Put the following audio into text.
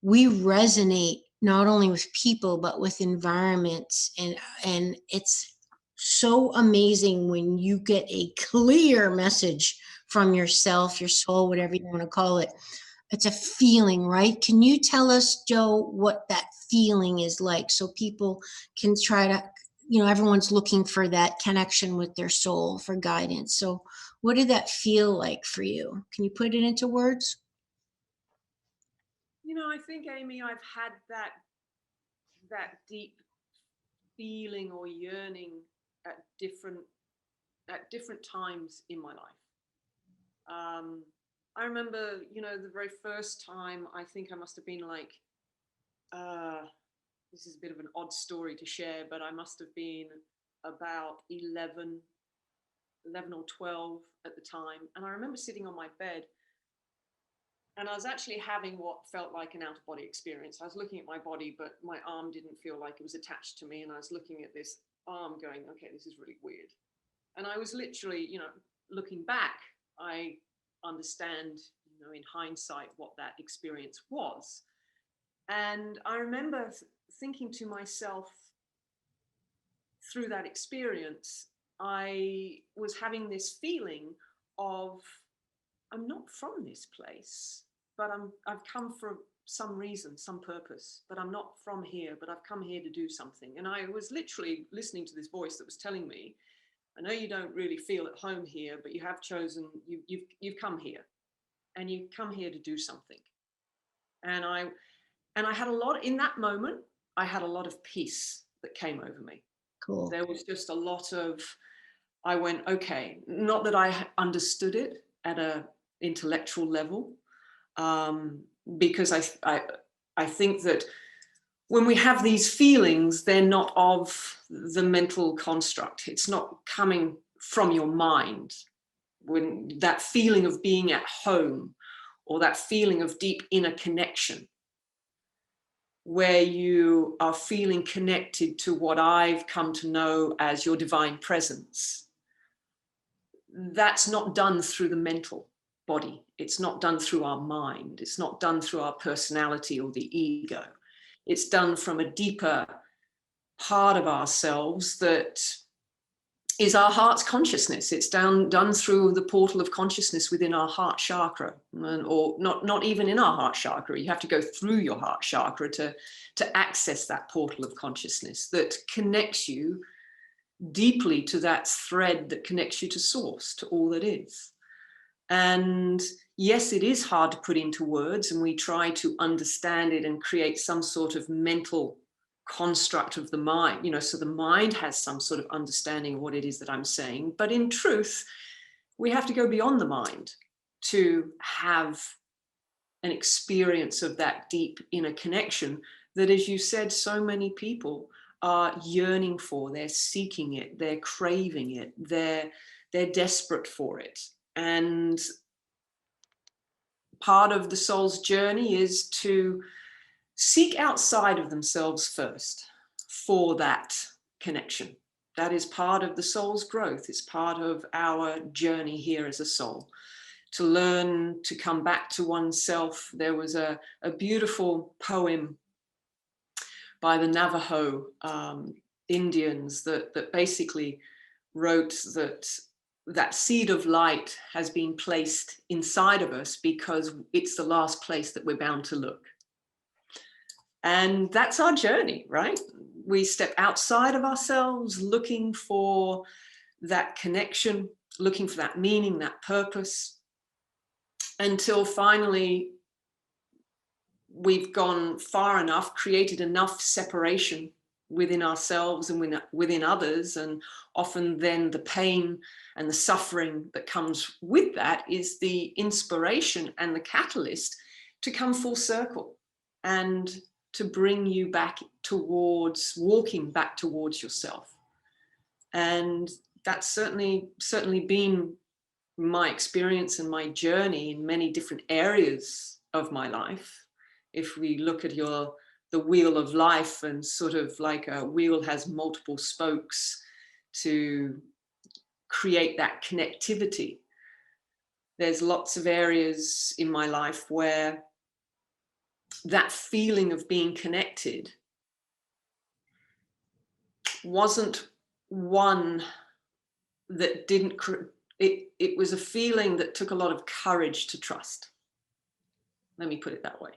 we resonate not only with people, but with environments. And it's so amazing when you get a clear message from yourself, your soul, whatever you want to call it. It's a feeling, right? Can you tell us, Joe, what that feeling is like so people can try to, everyone's looking for that connection with their soul for guidance. So what did that feel like for you? Can you put it into words? I think, Amy, I've had that deep feeling or yearning at different times in my life. I remember, the very first time, I think I must have been like, this is a bit of an odd story to share, but I must have been about 11 or 12 at the time. And I remember sitting on my bed, and I was actually having what felt like an out-of-body experience. I was looking at my body, but my arm didn't feel like it was attached to me. And I was looking at this arm going, okay, this is really weird. And I was literally, looking back, I understand, in hindsight, what that experience was. And I remember thinking to myself, through that experience, I was having this feeling of, I'm not from this place, but I've come for some reason, some purpose, but I'm not from here, but I've come here to do something. And I was literally listening to this voice that was telling me, I know you don't really feel at home here, but you have chosen, you've come here, and you've come here to do something. And I had a lot, in that moment, I had a lot of peace that came over me. Cool. There was just a lot of, I went, okay, not that I understood it at a intellectual level, because I think that when we have these feelings, they're not of the mental construct. It's not coming from your mind. When that feeling of being at home, or that feeling of deep inner connection, where you are feeling connected to what I've come to know as your divine presence, that's not done through the mental body. It's not done through our mind. It's not done through our personality or the ego. It's done from a deeper part of ourselves that is our heart's consciousness. It's done through the portal of consciousness within our heart chakra, or not even in our heart chakra. You have to go through your heart chakra to access that portal of consciousness that connects you deeply to that thread that connects you to source, to all that is. And yes, it is hard to put into words, and we try to understand it and create some sort of mental construct of the mind, so the mind has some sort of understanding of what it is that I'm saying. But in truth, we have to go beyond the mind to have an experience of that deep inner connection that, as you said, so many people are yearning for. They're seeking it, they're craving it, they're desperate for it. And part of the soul's journey is to seek outside of themselves first for that connection. That is part of the soul's growth. It's part of our journey here as a soul, to learn to come back to oneself. There was a beautiful poem by the Navajo Indians that basically wrote that seed of light has been placed inside of us because it's the last place that we're bound to look. And that's our journey, right? We step outside of ourselves, looking for that connection, looking for that meaning, that purpose, until finally we've gone far enough, created enough separation within ourselves and within others. And often then the pain and the suffering that comes with that is the inspiration and the catalyst to come full circle and to bring you back towards, walking back towards yourself. And that's certainly been my experience and my journey in many different areas of my life. If we look at the wheel of life, and sort of like a wheel has multiple spokes to create that connectivity, there's lots of areas in my life where that feeling of being connected wasn't one that didn't, it was a feeling that took a lot of courage to trust. Let me put it that way.